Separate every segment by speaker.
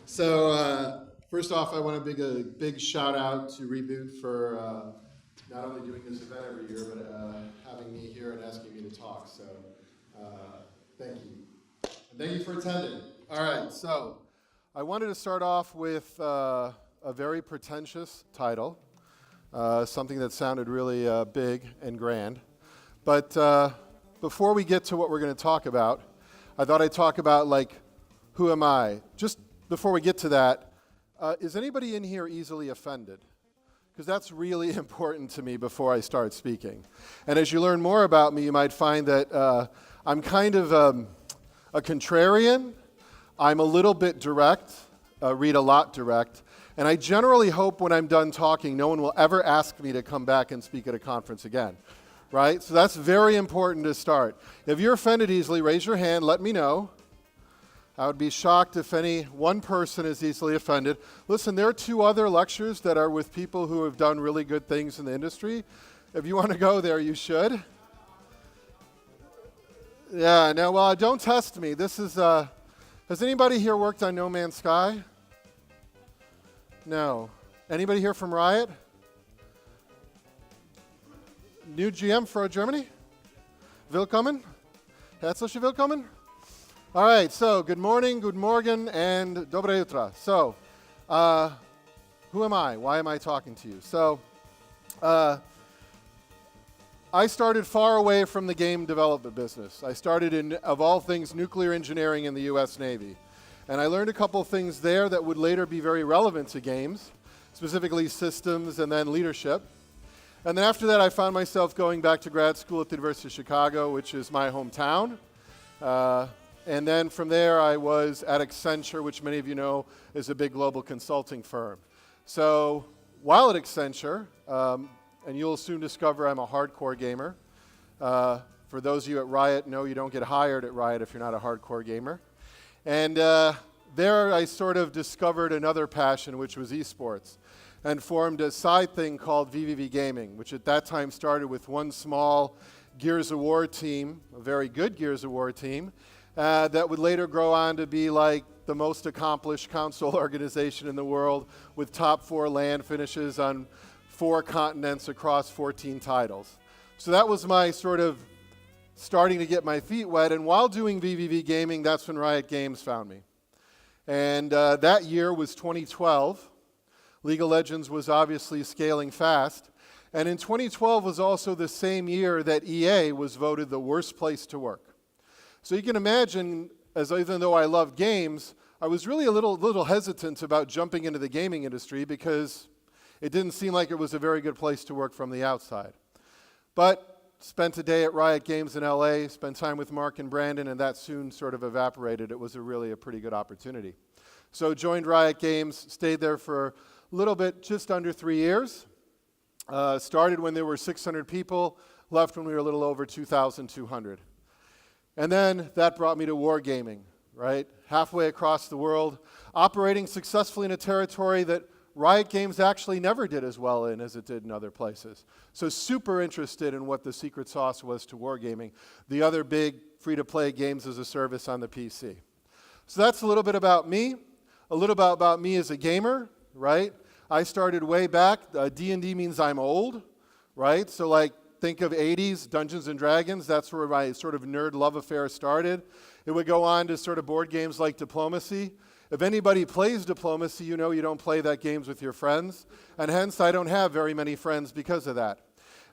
Speaker 1: First off, I want to give a big shout out to Reboot for not only doing this event every year, but having me here and asking me to talk. So thank you. And thank you for attending. All right, so I wanted to start off with a very pretentious title, something that sounded really big and grand. But before we get to what we're going to talk about, I thought I'd talk about, like, who am I? Just before we get to that, is anybody in here easily offended? Because that's really important to me before I start speaking. And as you learn more about me, you might find that I'm kind of a contrarian. I'm a little bit direct, read a lot direct. And I generally hope when I'm done talking, no one will ever ask me to come back and speak at a conference again. Right? So that's very important to start. If you're offended easily, raise your hand, let me know. I would be shocked if any one person is easily offended. Listen, there are 2 other lectures that are with people who have done really good things in the industry. If you want to go there, you should. Yeah, now, well, don't test me. This is, has anybody here worked on No Man's Sky? No. Anybody here from Riot? New GM for Germany? Willkommen? Herzlich willkommen? All right, so good morning, good morgen, and dobre jutra. So, who am I? Why am I talking to you? So, I started far away from the game development business. I started in, of all things, nuclear engineering in the US Navy. And I learned a couple of things there that would later be very relevant to games, specifically systems and then leadership. And then after that, I found myself going back to grad school at the University of Chicago, which is my hometown. And then from there, I was at Accenture, which many of you know is a big global consulting firm. So while at Accenture, and you'll soon discover I'm a hardcore gamer. For those of you at Riot, know you don't get hired at Riot if you're not a hardcore gamer. And there I sort of discovered another passion, which was esports, and formed a side thing called VVV Gaming, which at that time started with one small Gears of War team, a very good Gears of War team, that would later grow on to be like the most accomplished console organization in the world with top 4 LAN finishes on 4 continents across 14 titles. So that was my sort of starting to get my feet wet, and while doing VVV Gaming, that's when Riot Games found me. And that year was 2012. League of Legends was obviously scaling fast, and in 2012 was also the same year that EA was voted the worst place to work. So you can imagine, even though I love games, I was really a little hesitant about jumping into the gaming industry because it didn't seem like it was a very good place to work from the outside. But spent a day at Riot Games in LA, spent time with Mark and Brandon, and that soon sort of evaporated. It was really a pretty good opportunity. So joined Riot Games, stayed there for a little bit, just under 3 years. Started when there were 600 people, left when we were a little over 2,200. And then that brought me to Wargaming, right? Halfway across the world, operating successfully in a territory that Riot Games actually never did as well in as it did in other places. So super interested in what the secret sauce was to Wargaming, the other big free-to-play games as a service on the PC. So that's a little bit about me, a little bit about me as a gamer, right? I started way back. D&D means I'm old, right? So like, think of 80s, Dungeons & Dragons. That's where my sort of nerd love affair started. It would go on to sort of board games like Diplomacy. If anybody plays Diplomacy, you know you don't play that games with your friends. And hence, I don't have very many friends because of that.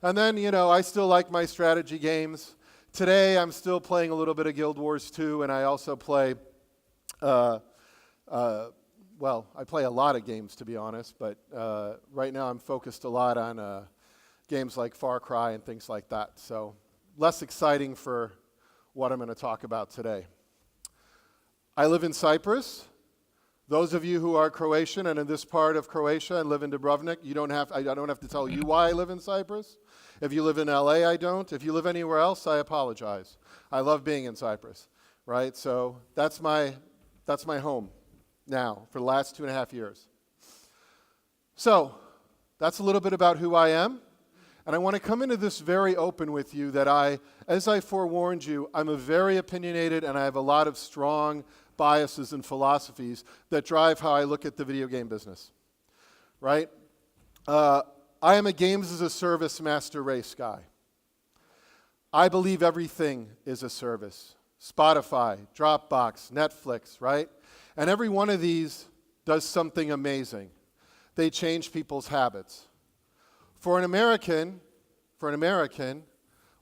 Speaker 1: And then, you know, I still like my strategy games. Today, I'm still playing a little bit of Guild Wars 2, and I also play, well, I play a lot of games, to be honest. But right now, I'm focused a lot on games like Far Cry and things like that. So less exciting for what I'm going to talk about today. I live in Cyprus. Those of you who are Croatian and in this part of Croatia and live in Dubrovnik, I don't have to tell you why I live in Cyprus. If you live in LA, I don't. If you live anywhere else, I apologize. I love being in Cyprus, right? So that's my home now for the last 2.5 years. So that's a little bit about who I am. And I want to come into this very open with you that as I forewarned you, I'm a very opinionated and I have a lot of strong biases and philosophies that drive how I look at the video game business, right? I am a games as a service master race guy. I believe everything is a service. Spotify, Dropbox, Netflix, right? And every one of these does something amazing. They change people's habits. For an American,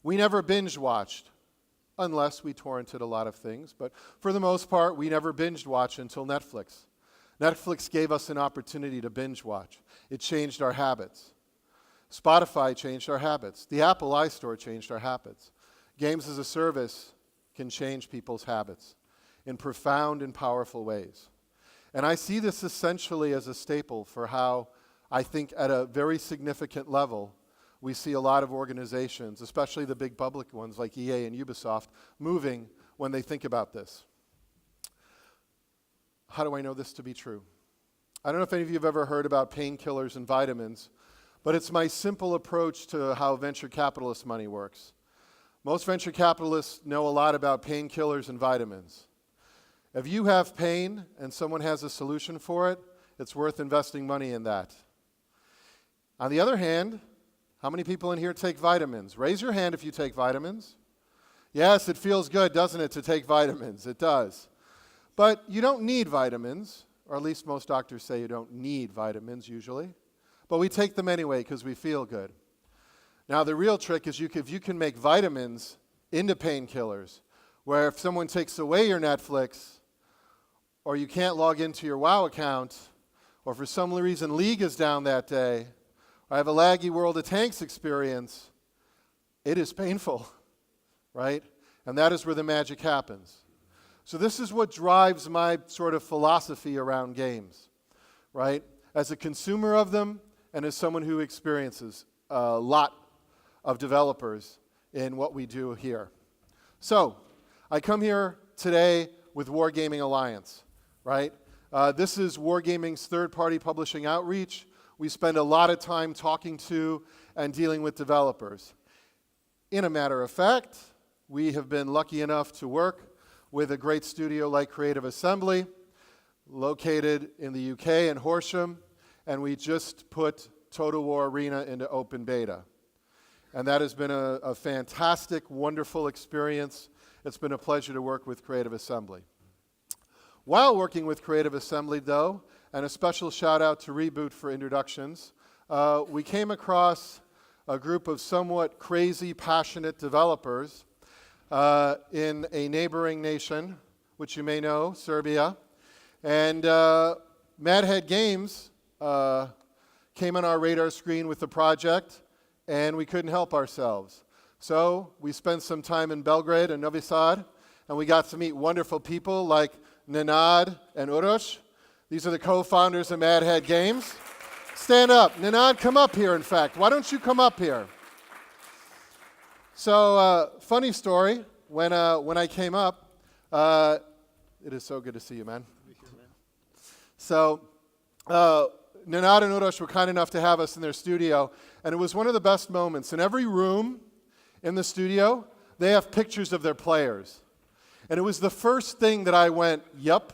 Speaker 1: we never binge watched, unless we torrented a lot of things. But for the most part, we never binge watched until Netflix. Netflix gave us an opportunity to binge watch. It changed our habits. Spotify changed our habits. The Apple iStore changed our habits. Games as a service can change people's habits in profound and powerful ways. And I see this essentially as a staple for how I think at a very significant level we see a lot of organizations, especially the big public ones like EA and Ubisoft, moving when they think about this. How do I know this to be true? I don't know if any of you have ever heard about painkillers and vitamins, but it's my simple approach to how venture capitalist money works. Most venture capitalists know a lot about painkillers and vitamins. If you have pain and someone has a solution for it, it's worth investing money in that. On the other hand, how many people in here take vitamins? Raise your hand if you take vitamins. Yes, it feels good, doesn't it, to take vitamins? It does. But you don't need vitamins, or at least most doctors say you don't need vitamins usually. But we take them anyway because we feel good. Now, the real trick is if you can make vitamins into painkillers, where if someone takes away your Netflix, or you can't log into your WoW account, or for some reason League is down that day, or I have a laggy World of Tanks experience, it is painful, right? And that is where the magic happens. So this is what drives my sort of philosophy around games, right? As a consumer of them and as someone who experiences a lot of developers in what we do here. So I come here today with Wargaming Alliance, right? This is Wargaming's third-party publishing outreach. We spend a lot of time talking to and dealing with developers. In a matter of fact, we have been lucky enough to work with a great studio like Creative Assembly, located in the UK in Horsham, and we just put Total War Arena into open beta. And that has been a fantastic, wonderful experience. It's been a pleasure to work with Creative Assembly. While working with Creative Assembly, though, and a special shout out to Reboot for introductions, we came across a group of somewhat crazy, passionate developers in a neighboring nation, which you may know, Serbia. And Madhead Games came on our radar screen with the project, and we couldn't help ourselves. So we spent some time in Belgrade and Novi Sad, and we got to meet wonderful people like Nenad and Uroš. These are the co-founders of Madhead Games. Stand up. Nenad, come up here, in fact. Why don't you come up here? So, funny story. When I came up, it is so good to see you, man. So, Nenad and Uroš were kind enough to have us in their studio, and it was one of the best moments. In every room in the studio, they have pictures of their players. And it was the first thing that I went, yep,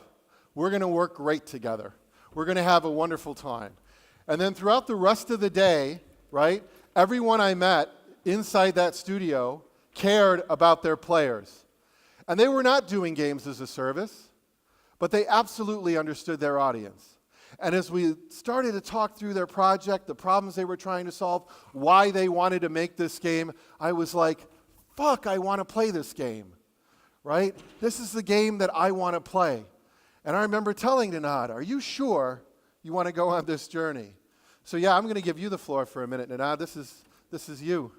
Speaker 1: we're going to work great together. We're going to have a wonderful time. And then throughout the rest of the day, right, everyone I met inside that studio cared about their players. And they were not doing games as a service, but they absolutely understood their audience. And as we started to talk through their project, the problems they were trying to solve, why they wanted to make this game, I was like, fuck, I want to play this game, right? This is the game that I want to play. And I remember telling Nenad, are you sure you want to go on this journey? So yeah, I'm going to give you the floor for a minute, Nenad. This is you.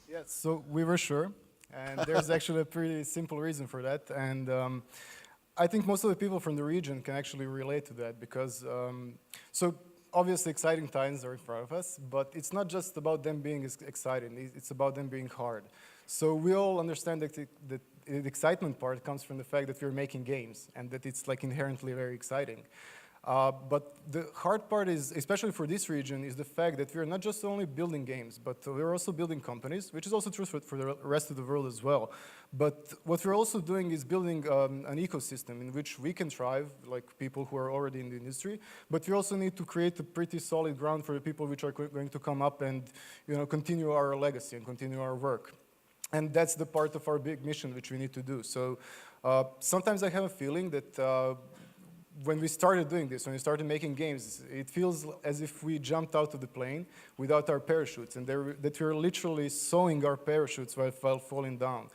Speaker 2: Yes, so we were sure. And there's actually a pretty simple reason for that. And I think most of the people from the region can actually relate to that because, so obviously exciting times are in front of us, but it's not just about them being exciting, it's about them being hard. So we all understand that the excitement part comes from the fact that we're making games and that it's like inherently very exciting. But the hard part is, especially for this region, is the fact that we're not just only building games, but we're also building companies, which is also true for the rest of the world as well. But what we're also doing is building an ecosystem in which we can thrive, like people who are already in the industry, but we also need to create a pretty solid ground for the people which are going to come up and continue our legacy and continue our work. And that's the part of our big mission which we need to do. So sometimes I have a feeling that when we started doing this, when we started making games, it feels as if we jumped out of the plane without our parachutes, and that we're literally sewing our parachutes while falling down.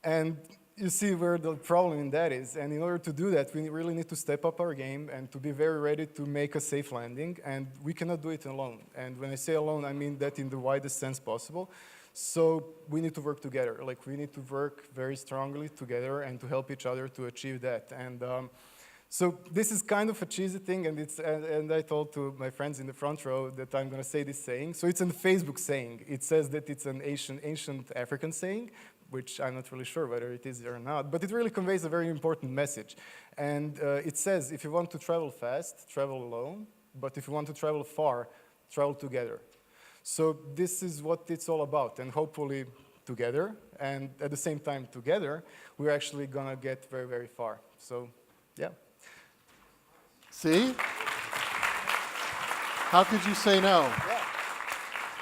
Speaker 2: And you see where the problem in that is. And in order to do that, we really need to step up our game and to be very ready to make a safe landing. And we cannot do it alone. And when I say alone, I mean that in the widest sense possible. So we need to work together. Like, we need to work very strongly together and to help each other to achieve that. And so this is kind of a cheesy thing, and I told to my friends in the front row that I'm going to say this saying. So it's a Facebook saying. It says that it's an ancient African saying, which I'm not really sure whether it is or not, but it really conveys a very important message. And it says, if you want to travel fast, travel alone, but if you want to travel far, travel together. So this is what it's all about, and hopefully together, and at the same time together, we're actually going to get very, very far. So, yeah.
Speaker 1: See? How could you say no?
Speaker 2: Yeah.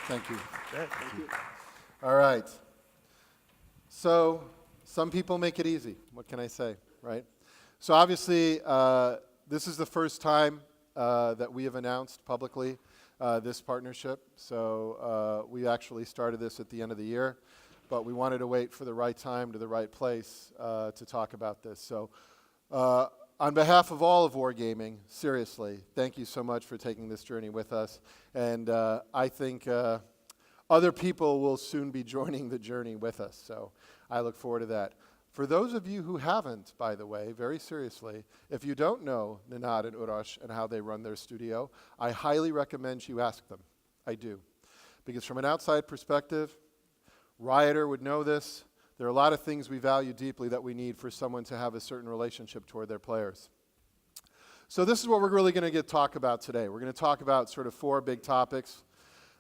Speaker 1: Thank you.
Speaker 2: Yeah, thank you.
Speaker 1: All right. So some people make it easy. What can I say, right? So obviously, this is the first time that we have announced publicly this partnership. So we actually started this at the end of the year, but we wanted to wait for the right time to the right place to talk about this. So on behalf of all of Wargaming, seriously, thank you so much for taking this journey with us. And I think other people will soon be joining the journey with us. So I look forward to that. For those of you who haven't, by the way, very seriously, if you don't know Nenad and Urosh and how they run their studio, I highly recommend you ask them. I do. Because from an outside perspective, Rioter would know this. There are a lot of things we value deeply that we need for someone to have a certain relationship toward their players. So this is what we're really going to talk about today. We're going to talk about sort of 4 big topics.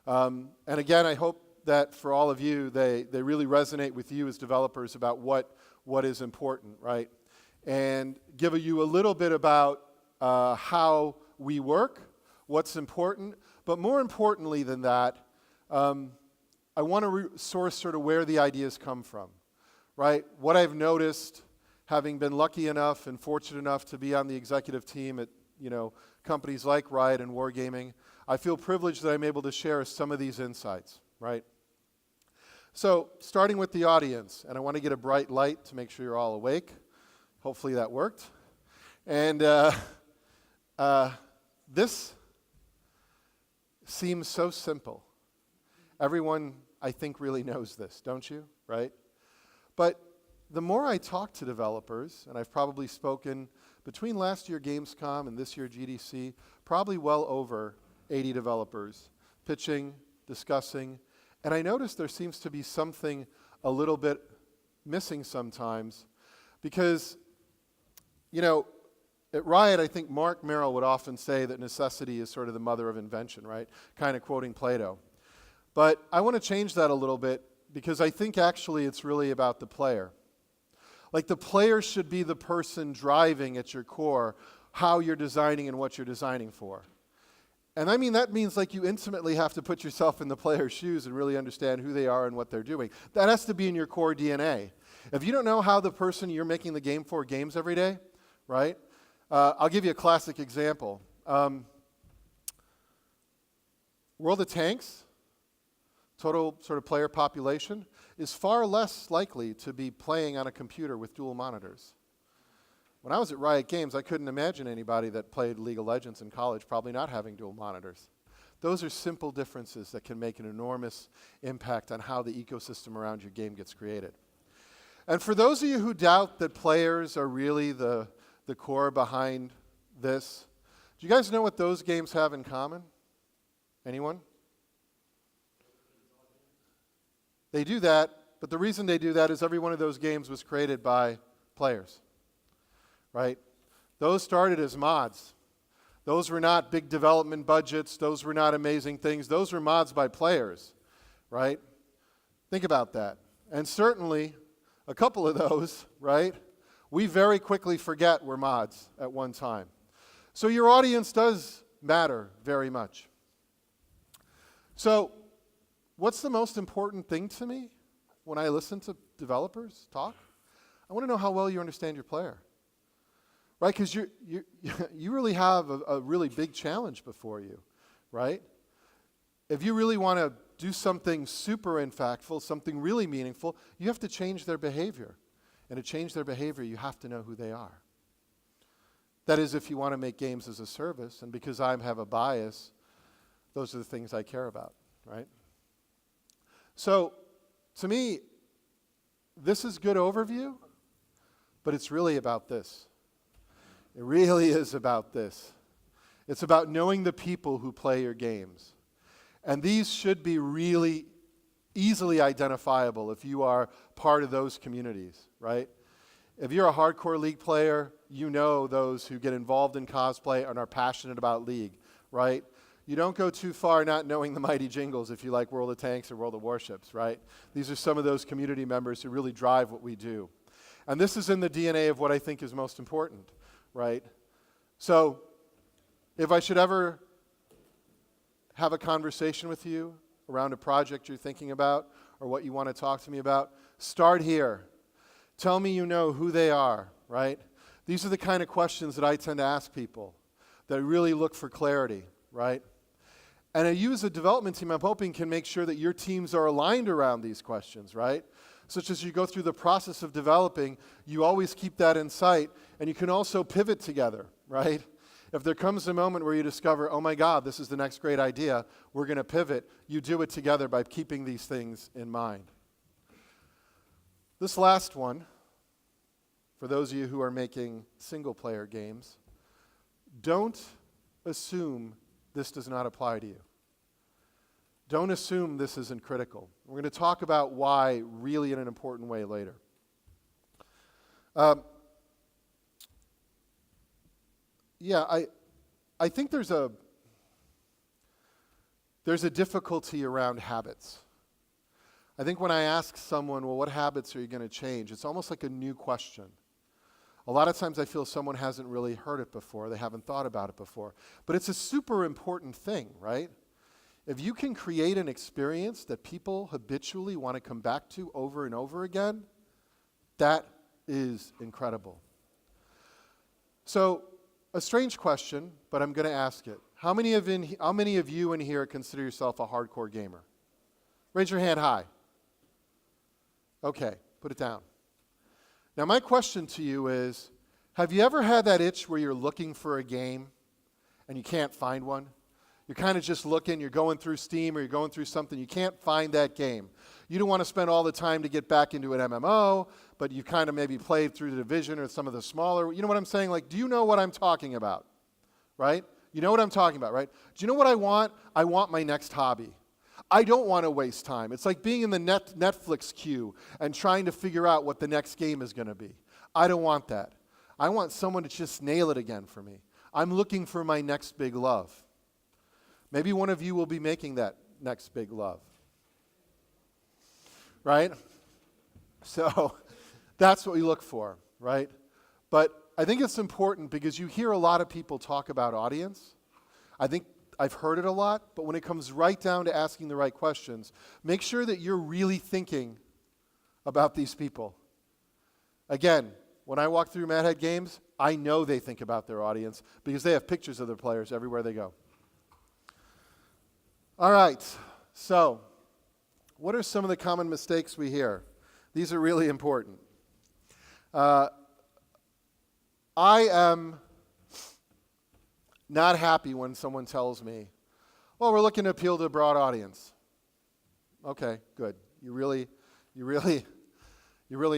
Speaker 1: And again, I hope that for all of you, they really resonate with you as developers about what is important, right? And give you a little bit about how we work, what's important, but more importantly than that, I want to source sort of where the ideas come from, right? What I've noticed, having been lucky enough and fortunate enough to be on the executive team at companies like Riot and Wargaming, I feel privileged that I'm able to share some of these insights, right? So starting with the audience, and I want to get a bright light to make sure you're all awake. Hopefully that worked. And this seems so simple. Everyone, I think, really knows this, don't you? Right? But the more I talk to developers, and I've probably spoken between last year Gamescom and this year GDC, probably well over 80 developers pitching, discussing, and I notice there seems to be something a little bit missing sometimes because, at Riot, I think Mark Merrill would often say that necessity is sort of the mother of invention, right? Kind of quoting Plato. But I want to change that a little bit because I think actually it's really about the player. Like the player should be the person driving at your core how you're designing and what you're designing for. And I mean, that means like you intimately have to put yourself in the player's shoes and really understand who they are and what they're doing. That has to be in your core DNA. If you don't know how the person you're making the game for games every day, right? I'll give you a classic example. World of Tanks, total sort of player population, is far less likely to be playing on a computer with dual monitors. When I was at Riot Games, I couldn't imagine anybody that played League of Legends in college probably not having dual monitors. Those are simple differences that can make an enormous impact on how the ecosystem around your game gets created. And for those of you who doubt that players are really the core behind this, do you guys know what those games have in common? Anyone? They do that, but the reason they do that is every one of those games was created by players. Right? Those started as mods. Those were not big development budgets. Those were not amazing things. Those were mods by players, right? Think about that. And certainly, a couple of those, right, we very quickly forget we're mods at one time. So your audience does matter very much. So what's the most important thing to me when I listen to developers talk? I want to know how well you understand your player. Right, because you really have a really big challenge before you, right? If you really want to do something super impactful, something really meaningful, you have to change their behavior. And to change their behavior, you have to know who they are. That is, if you want to make games as a service, and because I have a bias, those are the things I care about, right? So, to me, this is good overview, but it's really about this. It really is about this. It's about knowing the people who play your games. And these should be really easily identifiable if you are part of those communities, right? If you're a hardcore League player, you know those who get involved in cosplay and are passionate about League, right? You don't go too far not knowing the mighty jingles if you like World of Tanks or World of Warships, right? These are some of those community members who really drive what we do. And this is in the DNA of what I think is most important, right? So if I should ever have a conversation with you around a project you're thinking about or what you want to talk to me about, start here. Tell me you know who they are, right? These are the kind of questions that I tend to ask people that really look for clarity, right? And you as a development team, I'm hoping, can make sure that your teams are aligned around these questions, right? Such as you go through the process of developing, you always keep that in sight, and you can also pivot together, right? If there comes a moment where you discover, oh my God, this is the next great idea, we're going to pivot, you do it together by keeping these things in mind. This last one, for those of you who are making single-player games, don't assume this does not apply to you. Don't assume this isn't critical. We're going to talk about why really in an important way later. I think there's a difficulty around habits. I think when I ask someone, well, what habits are you going to change? It's almost like a new question. A lot of times I feel someone hasn't really heard it before. They haven't thought about it before. But it's a super important thing, right? If you can create an experience that people habitually want to come back to over and over again, that is incredible. So, a strange question, but I'm going to ask it. How many of you in here consider yourself a hardcore gamer? Raise your hand high. Okay, put it down. Now, my question to you is, have you ever had that itch where you're looking for a game and you can't find one? You're kind of just looking, you're going through Steam or you're going through something, you can't find that game. You don't want to spend all the time to get back into an MMO, but you kind of maybe played through the Division or some of the smaller, you know what I'm saying? Like, do you know what I'm talking about, right? You know what I'm talking about, right? Do you know what I want? I want my next hobby. I don't want to waste time. It's like being in the Netflix queue and trying to figure out what the next game is going to be. I don't want that. I want someone to just nail it again for me. I'm looking for my next big love. Maybe one of you will be making that next big love. Right? So that's what we look for, right? But I think it's important because you hear a lot of people talk about audience. I think I've heard it a lot, but when it comes right down to asking the right questions, make sure that you're really thinking about these people. Again, when I walk through Mad Head Games, I know they think about their audience because they have pictures of their players everywhere they go. All right, so what are some of the common mistakes we hear? These are really important. I am not happy when someone tells me, well, we're looking to appeal to a broad audience. Okay, good. You're really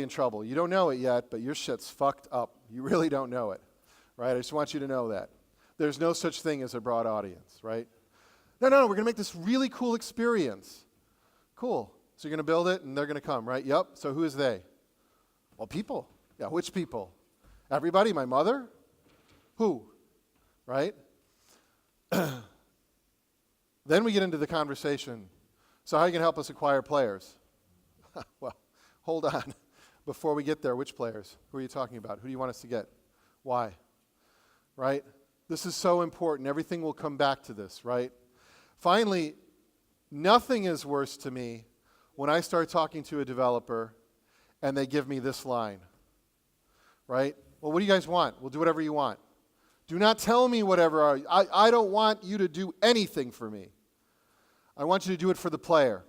Speaker 1: in trouble. You don't know it yet, but your shit's fucked up. You really don't know it, right? I just want you to know that. There's no such thing as a broad audience, right? No, we're going to make this really cool experience. Cool. So you're going to build it, and they're going to come, right? Yep. So who is they? Well, people. Yeah, which people? Everybody? My mother? Who? Right? Then we get into the conversation. So how are you going to help us acquire players? Well, hold on. before we get there, which players? Who are you talking about? Who do you want us to get? Why? Right? This is so important. Everything will come back to this, right? Finally, nothing is worse to me when I start talking to a developer and they give me this line, right? Well, what do you guys want? We'll do whatever you want. Do not tell me whatever. I don't want you to do anything for me. I want you to do it for the player.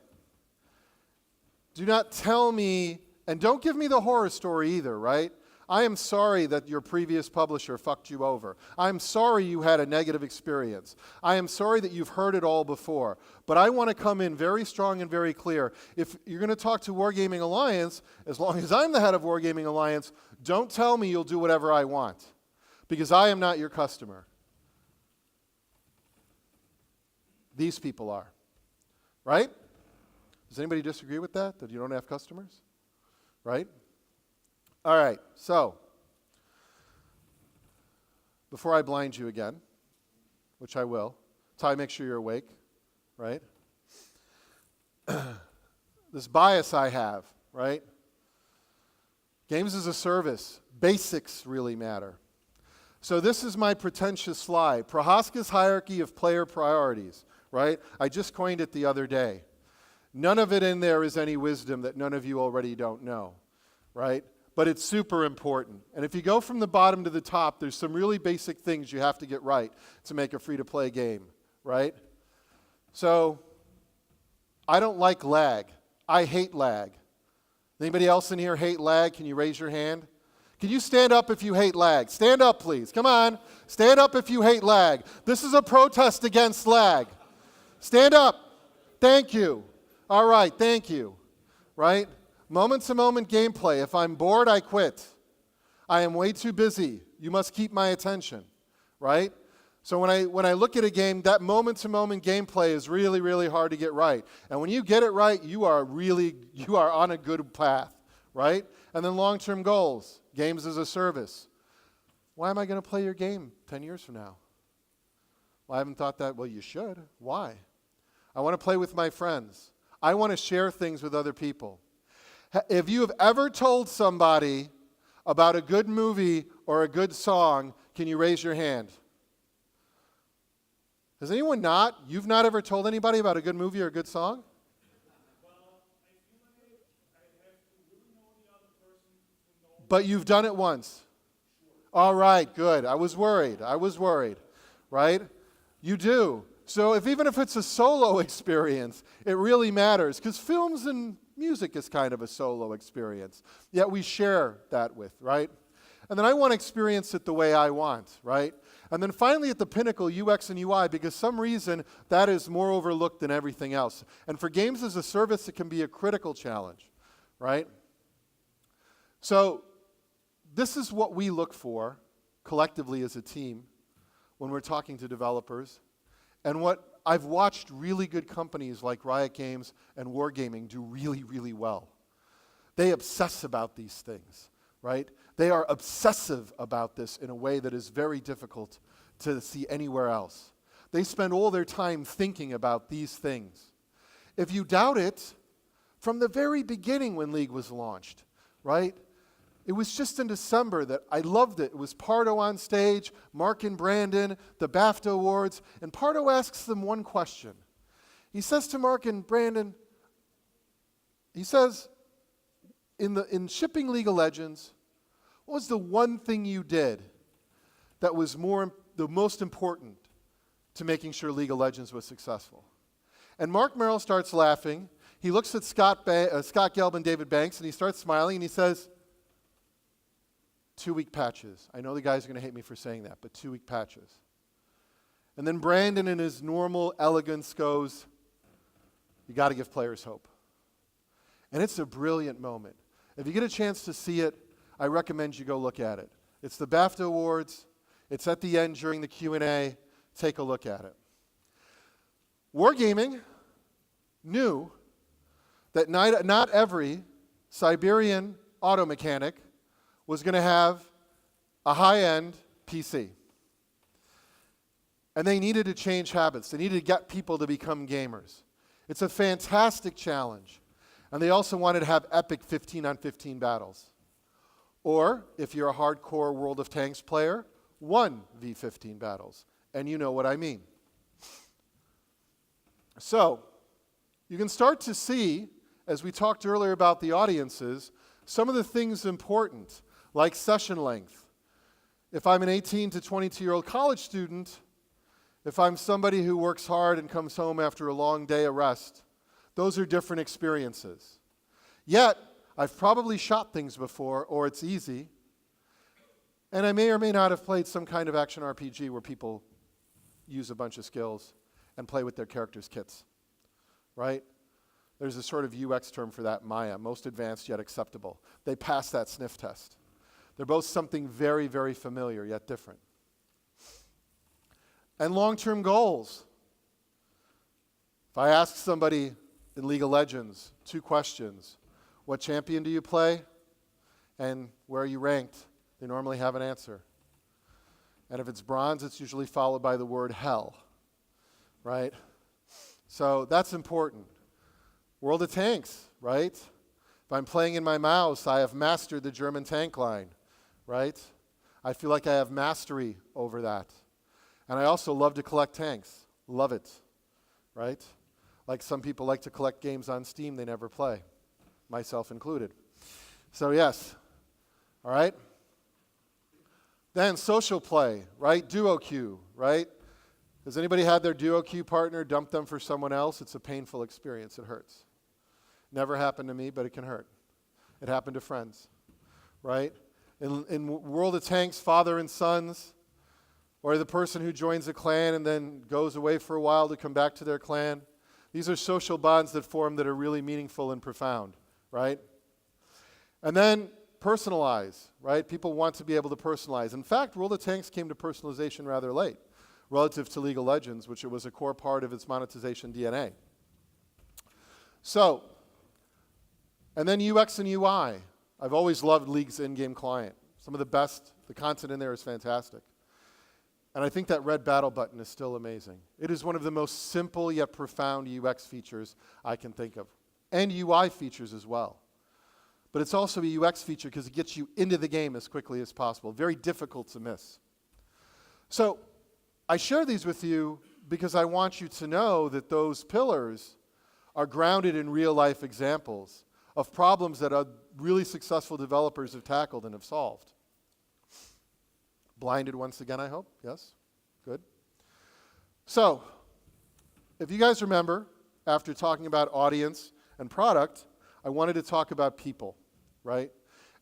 Speaker 1: Do not tell me, and don't give me the horror story either, right? I am sorry that your previous publisher fucked you over. I'm sorry you had a negative experience. I am sorry that you've heard it all before. But I want to come in very strong and very clear. If you're going to talk to Wargaming Alliance, as long as I'm the head of Wargaming Alliance, don't tell me you'll do whatever I want, because I am not your customer. These people are. Right? Does anybody disagree with that you don't have customers? Right? All right, so before I blind you again, which I will, Ty, make sure you're awake, right? This bias I have, right? Games as a service, basics really matter. So this is my pretentious slide, Prochazka's hierarchy of player priorities, right? I just coined it the other day. None of it in there is any wisdom that none of you already don't know, right? But it's super important. And if you go from the bottom to the top, there's some really basic things you have to get right to make a free-to-play game, right? So I don't like lag. I hate lag. Anybody else in here hate lag? Can you raise your hand? Can you stand up if you hate lag? Stand up, please. Come on. Stand up if you hate lag. This is a protest against lag. Stand up. Thank you. All right, thank you. Right? Moment-to-moment gameplay. If I'm bored, I quit. I am way too busy. You must keep my attention, right? So when I look at a game, that moment-to-moment gameplay is really, really hard to get right. And when you get it right, you are on a good path, right? And then long-term goals, games as a service. Why am I going to play your game 10 years from now? Well, I haven't thought that. Well, you should. Why? I want to play with my friends. I want to share things with other people. If you have ever told somebody about a good movie or a good song, can you raise your hand? Has anyone not? You've not ever told anybody about a good movie or a good song?
Speaker 3: Well, I feel like I have to really know the other person to know.
Speaker 1: But you've done it once. Sure. All right, good. I was worried, right? You do. So even if it's a solo experience, it really matters, because films and music is kind of a solo experience. Yet we share that with, right? And then I want to experience it the way I want, right? And then finally at the pinnacle, UX and UI, because some reason that is more overlooked than everything else. And for games as a service, it can be a critical challenge, right? So this is what we look for collectively as a team when we're talking to developers. And what I've watched really good companies like Riot Games and Wargaming do really, really well. They obsess about these things, right? They are obsessive about this in a way that is very difficult to see anywhere else. They spend all their time thinking about these things. If you doubt it, from the very beginning when League was launched, right? It was just in December that I loved it. It was Pardo on stage, Mark and Brandon, the BAFTA Awards, and Pardo asks them one question. He says to Mark and Brandon, he says, in shipping League of Legends, what was the one thing you did that was the most important to making sure League of Legends was successful? And Mark Merrill starts laughing. He looks at Scott Gelb and David Banks, and he starts smiling, and he says, 2-week patches. I know the guys are going to hate me for saying that, but 2-week patches. And then Brandon, in his normal elegance, goes, you got to give players hope. And it's a brilliant moment. If you get a chance to see it, I recommend you go look at it. It's the BAFTA Awards. It's at the end during the Q&A. Take a look at it. Wargaming knew that not every Siberian auto mechanic was going to have a high-end PC. And they needed to change habits. They needed to get people to become gamers. It's a fantastic challenge. And they also wanted to have epic 15-on-15 battles. Or, if you're a hardcore World of Tanks player, 1v15 battles. And you know what I mean. So, you can start to see, as we talked earlier about the audiences, some of the things important, like session length. If I'm an 18 to 22-year-old college student, if I'm somebody who works hard and comes home after a long day of rest, those are different experiences. Yet, I've probably shot things before, or it's easy, and I may or may not have played some kind of action RPG where people use a bunch of skills and play with their characters' kits, right? There's a sort of UX term for that, Maya, most advanced yet acceptable. They pass that sniff test. They're both something very, very familiar yet different. And long-term goals. If I ask somebody in League of Legends 2 questions, what champion do you play and where are you ranked, they normally have an answer. And if it's bronze, it's usually followed by the word hell, right? So that's important. World of Tanks, right? If I'm playing in my mouse, I have mastered the German tank line, right? I feel like I have mastery over that. And I also love to collect tanks. Love it, right? Like some people like to collect games on Steam they never play, myself included. So yes, all right? Then social play, right? Duo queue, right? Has anybody had their duo queue partner dump them for someone else? It's a painful experience. It hurts. Never happened to me, but it can hurt. It happened to friends, right? In World of Tanks, father and sons, or the person who joins a clan and then goes away for a while to come back to their clan. These are social bonds that form that are really meaningful and profound, right? And then personalize, right? People want to be able to personalize. In fact, World of Tanks came to personalization rather late, relative to League of Legends, which it was a core part of its monetization DNA. So, and then UX and UI. I've always loved League's in-game client. Some of the best, the content in there is fantastic. And I think that red battle button is still amazing. It is one of the most simple yet profound UX features I can think of. And UI features as well. But it's also a UX feature because it gets you into the game as quickly as possible. Very difficult to miss. So I share these with you because I want you to know that those pillars are grounded in real-life examples of problems that really successful developers have tackled and have solved. Blinded once again, I hope. Yes? Good. So, if you guys remember, after talking about audience and product, I wanted to talk about people, right?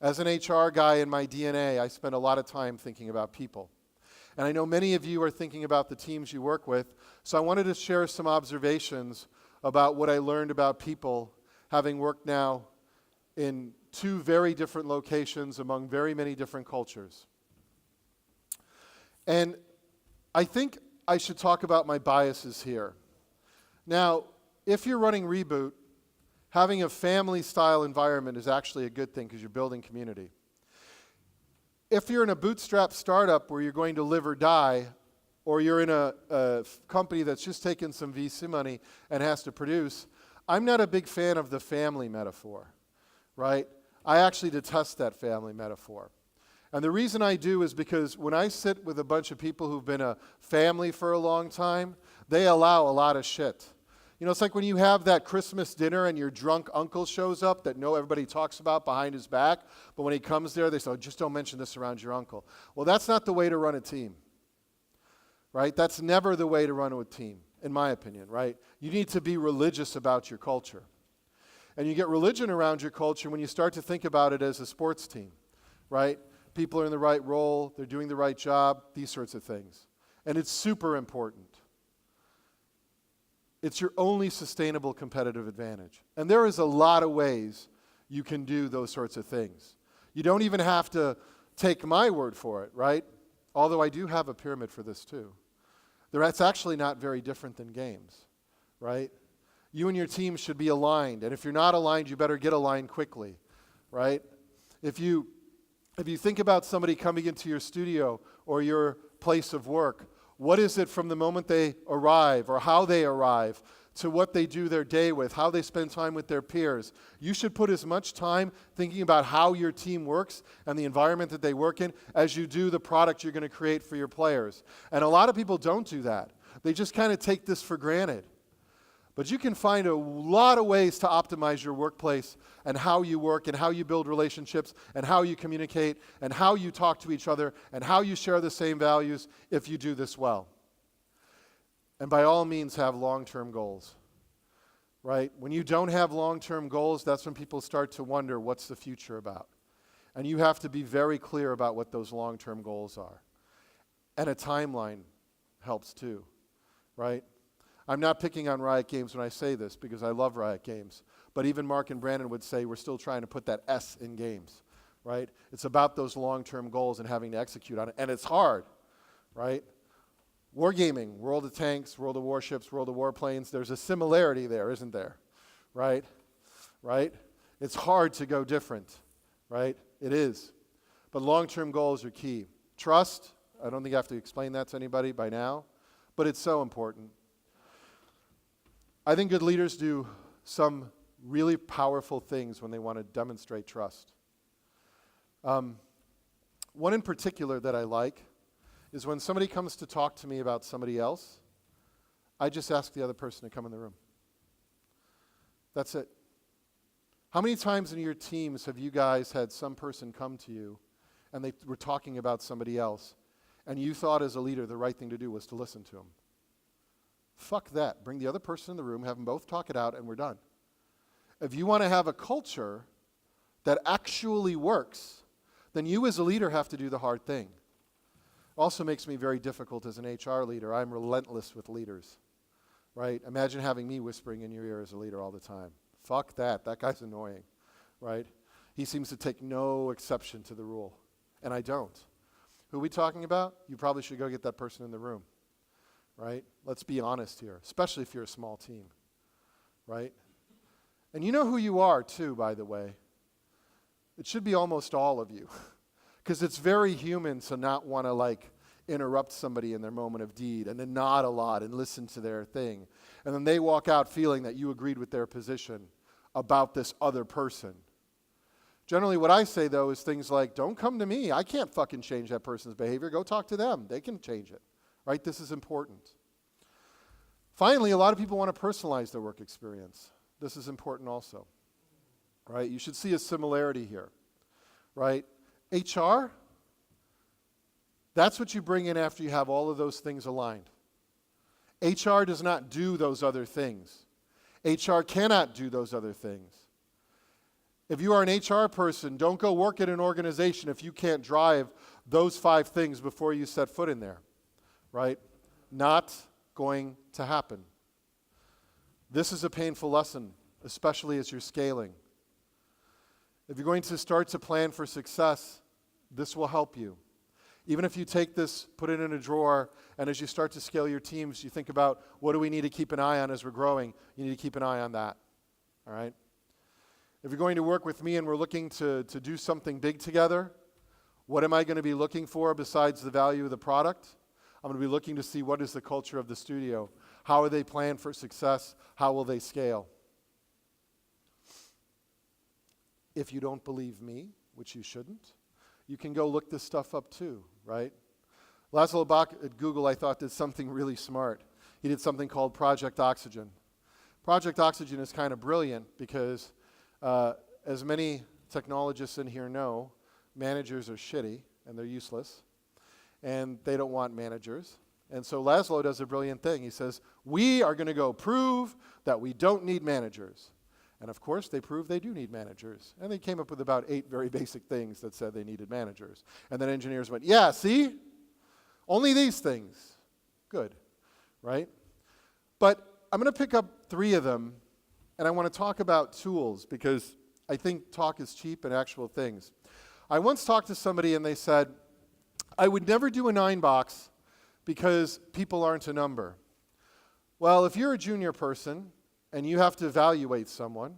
Speaker 1: As an HR guy in my DNA, I spend a lot of time thinking about people. And I know many of you are thinking about the teams you work with, so I wanted to share some observations about what I learned about people, having worked now in 2 very different locations among very many different cultures. And I think I should talk about my biases here. Now, if you're running Reboot, having a family-style environment is actually a good thing because you're building community. If you're in a bootstrap startup where you're going to live or die, or you're in a company that's just taken some VC money and has to produce, I'm not a big fan of the family metaphor, right? I actually detest that family metaphor. And the reason I do is because when I sit with a bunch of people who've been a family for a long time, they allow a lot of shit. You know, it's like when you have that Christmas dinner and your drunk uncle shows up that everybody talks about behind his back, but when he comes there, they say, oh, just don't mention this around your uncle. Well, that's not the way to run a team, right? That's never the way to run a team, in my opinion, right? You need to be religious about your culture. And you get religion around your culture when you start to think about it as a sports team, right? People are in the right role, they're doing the right job, these sorts of things. And it's super important. It's your only sustainable competitive advantage. And there is a lot of ways you can do those sorts of things. You don't even have to take my word for it, right? Although I do have a pyramid for this too. That's actually not very different than games, right? You and your team should be aligned. And if you're not aligned, you better get aligned quickly, right? If you think about somebody coming into your studio or your place of work, what is it from the moment they arrive or how they arrive to what they do their day with, how they spend time with their peers. You should put as much time thinking about how your team works and the environment that they work in as you do the product you're going to create for your players. And a lot of people don't do that. They just kind of take this for granted. But you can find a lot of ways to optimize your workplace and how you work and how you build relationships and how you communicate and how you talk to each other and how you share the same values if you do this well. And by all means, have long-term goals, right? When you don't have long-term goals, that's when people start to wonder, what's the future about? And you have to be very clear about what those long-term goals are. And a timeline helps too, right? I'm not picking on Riot Games when I say this because I love Riot Games. But even Mark and Brandon would say we're still trying to put that S in games, right? It's about those long-term goals and having to execute on it. And it's hard, right? Wargaming, World of Tanks, World of Warships, World of Warplanes, there's a similarity there, isn't there? Right? Right? It's hard to go different, right? It is. But long-term goals are key. Trust, I don't think I have to explain that to anybody by now, but it's so important. I think good leaders do some really powerful things when they want to demonstrate trust. One in particular that I like is when somebody comes to talk to me about somebody else, I just ask the other person to come in the room. That's it. How many times in your teams have you guys had some person come to you and they were talking about somebody else and you thought as a leader the right thing to do was to listen to them? Fuck that. Bring the other person in the room, have them both talk it out, and we're done. If you want to have a culture that actually works, then you as a leader have to do the hard thing. Also makes me very difficult as an HR leader. I'm relentless with leaders, right? Imagine having me whispering in your ear as a leader all the time. Fuck that. That guy's annoying, right? He seems to take no exception to the rule, and I don't. Who are we talking about? You probably should go get that person in the room, right? Let's be honest here, especially if you're a small team, right? And you know who you are too, by the way. It should be almost all of you. Because it's very human to not want to interrupt somebody in their moment of deed and to nod a lot and listen to their thing. And then they walk out feeling that you agreed with their position about this other person. Generally what I say though is things like, don't come to me. I can't fucking change that person's behavior. Go talk to them. They can change it, right? This is important. Finally, a lot of people want to personalize their work experience. This is important also, right? You should see a similarity here, right? HR, that's what you bring in after you have all of those things aligned. HR does not do those other things. HR cannot do those other things. If you are an HR person, don't go work at an organization if you can't drive those 5 things before you set foot in there, right? Not going to happen. This is a painful lesson, especially as you're scaling. If you're going to start to plan for success, this will help you. Even if you take this, put it in a drawer, and as you start to scale your teams, you think about what do we need to keep an eye on as we're growing. You need to keep an eye on that, all right? If you're going to work with me and we're looking to do something big together, what am I going to be looking for besides the value of the product? I'm going to be looking to see what is the culture of the studio. How are they planned for success? How will they scale? If you don't believe me, which you shouldn't, you can go look this stuff up too, right? Laszlo Bock at Google, I thought, did something really smart. He did something called Project Oxygen. Project Oxygen is kind of brilliant because, as many technologists in here know, managers are shitty and they're useless, and they don't want managers. And so Laszlo does a brilliant thing. He says, we are going to go prove that we don't need managers. And of course, they proved they do need managers. And they came up with about 8 very basic things that said they needed managers. And then engineers went, yeah, see? Only these things. Good, right? But I'm going to pick up 3 of them, and I want to talk about tools because I think talk is cheap and actual things. I once talked to somebody and they said, I would never do a 9-box because people aren't a number. Well, if you're a junior person and you have to evaluate someone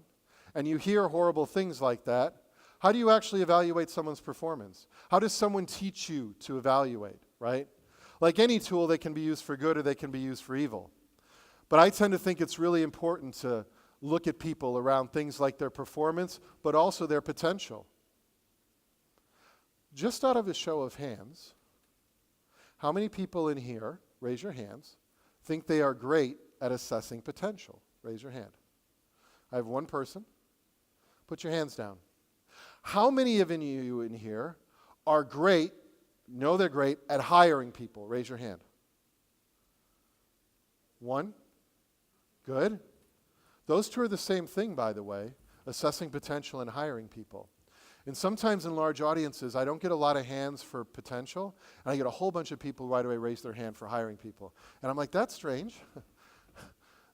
Speaker 1: and you hear horrible things like that, how do you actually evaluate someone's performance? How does someone teach you to evaluate, right? Like any tool, they can be used for good or they can be used for evil. But I tend to think it's really important to look at people around things like their performance, but also their potential. Just out of a show of hands, how many people in here, raise your hands, think they are great at assessing potential? Raise your hand. I have one person. Put your hands down. How many of you in here are great, know they're great, at hiring people? Raise your hand. One. Good. Those two are the same thing, by the way, assessing potential and hiring people. And sometimes in large audiences, I don't get a lot of hands for potential, and I get a whole bunch of people right away raise their hand for hiring people. And I'm like, that's strange.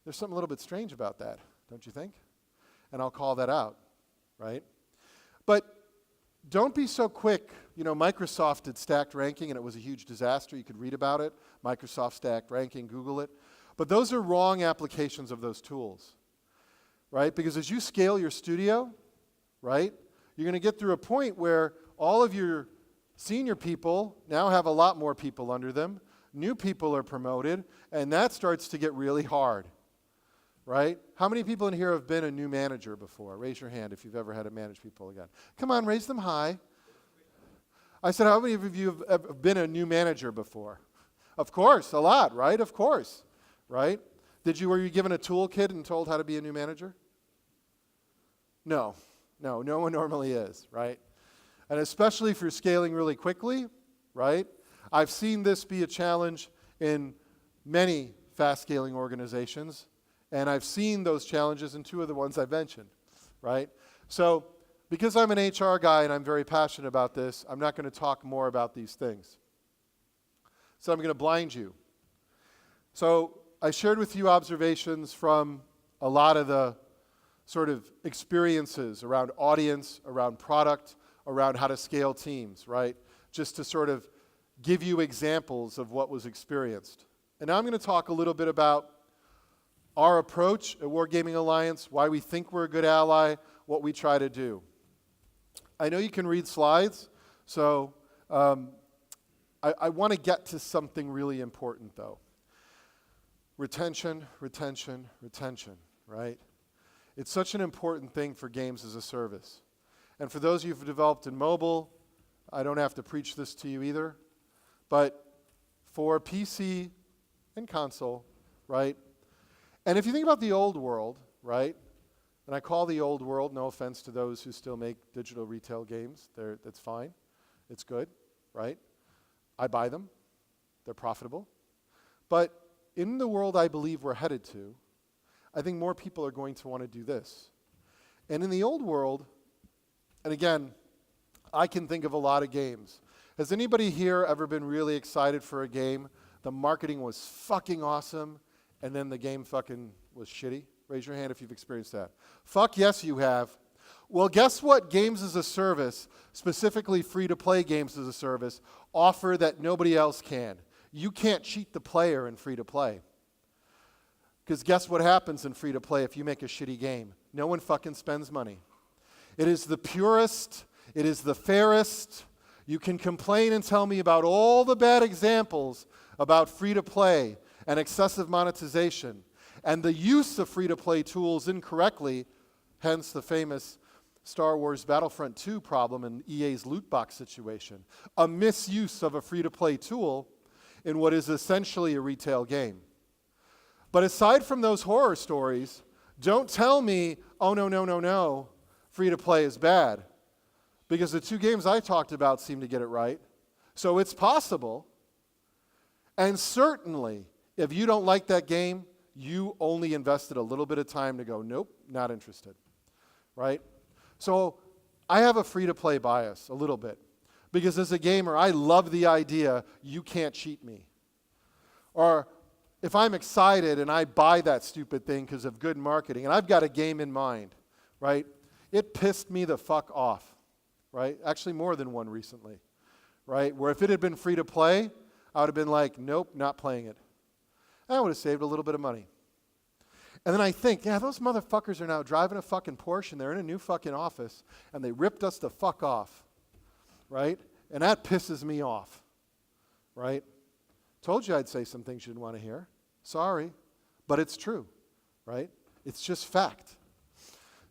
Speaker 1: There's something a little bit strange about that, don't you think? And I'll call that out, right? But don't be so quick. You know, Microsoft did stacked ranking, and it was a huge disaster. You could read about it. Microsoft stacked ranking, Google it. But those are wrong applications of those tools, right? Because as you scale your studio, right, you're going to get through a point where all of your senior people now have a lot more people under them. New people are promoted, and that starts to get really hard, right? How many people in here have been a new manager before? Raise your hand if you've ever had to manage people again. Come on, raise them high. I said, how many of you have ever been a new manager before? Of course, a lot, right? Of course, right? Were you given a toolkit and told how to be a new manager? No. No one normally is, right? And especially if you're scaling really quickly, right? I've seen this be a challenge in many fast-scaling organizations, and I've seen those challenges in two of the ones I mentioned, right? So because I'm an HR guy and I'm very passionate about this, I'm not going to talk more about these things. So I'm going to blind you. So I shared with you observations from a lot of the sort of experiences around audience, around product, around how to scale teams, right? Just to sort of give you examples of what was experienced. And now I'm going to talk a little bit about our approach at Wargaming Alliance, why we think we're a good ally, what we try to do. I know you can read slides, so I want to get to something really important, though. Retention, retention, retention, right? It's such an important thing for games as a service. And for those of you who've developed in mobile, I don't have to preach this to you either, but for PC and console, right? And if you think about the old world, right? And I call the old world, no offense to those who still make digital retail games, that's fine, it's good, right? I buy them, they're profitable. But in the world I believe we're headed to, I think more people are going to want to do this. And in the old world, and again, I can think of a lot of games. Has anybody here ever been really excited for a game? The marketing was fucking awesome, and then the game fucking was shitty? Raise your hand if you've experienced that. Fuck yes, you have. Well, guess what games as a service, specifically free-to-play games as a service, offer that nobody else can? You can't cheat the player in free-to-play. Because guess what happens in free-to-play if you make a shitty game? No one fucking spends money. It is the purest, it is the fairest. You can complain and tell me about all the bad examples about free-to-play and excessive monetization and the use of free-to-play tools incorrectly, hence the famous Star Wars Battlefront 2 problem in EA's loot box situation. A misuse of a free-to-play tool in what is essentially a retail game. But aside from those horror stories, don't tell me, oh, no, free-to-play is bad. Because the two games I talked about seem to get it right. So it's possible. And certainly, if you don't like that game, you only invested a little bit of time to go, nope, not interested. Right? So I have a free-to-play bias, a little bit. Because as a gamer, I love the idea, you can't cheat me. Or if I'm excited and I buy that stupid thing because of good marketing, and I've got a game in mind, right? It pissed me the fuck off, right? Actually, more than one recently, right? Where if it had been free to play, I would have been like, nope, not playing it. And I would have saved a little bit of money. And then I think, yeah, those motherfuckers are now driving a fucking Porsche and they're in a new fucking office and they ripped us the fuck off, right? And that pisses me off, right? Told you I'd say some things you didn't want to hear. Sorry. but it's true, right? It's just fact.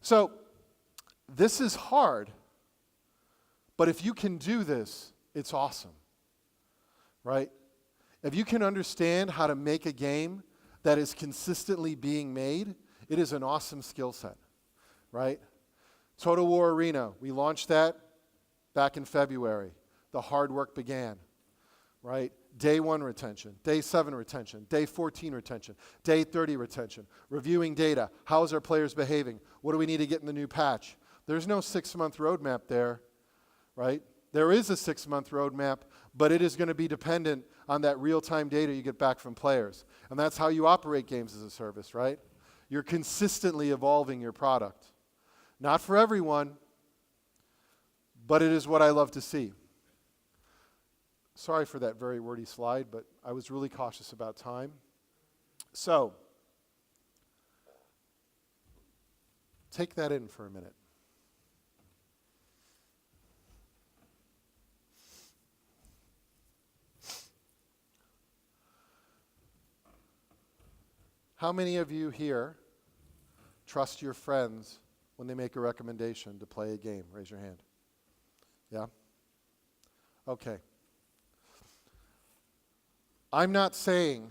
Speaker 1: So this is hard, but if you can do this, it's awesome, right? If you can understand how to make a game that is consistently being made, it is an awesome skill set, right? Total War Arena, we launched that back in February. The hard work began, right? Day 1 retention, day 7 retention, day 14 retention, day 30 retention, reviewing data. How's our players behaving? What do we need to get in the new patch? There's no 6-month roadmap there, right? There is a 6-month roadmap, but it is going to be dependent on that real-time data you get back from players. And that's how you operate games as a service, right? You're consistently evolving your product. Not for everyone, but it is what I love to see. Sorry for that very wordy slide, but I was really cautious about time. So, take that in for a minute. How many of you here trust your friends when they make a recommendation to play a game? Raise your hand. Yeah? Okay. I'm not saying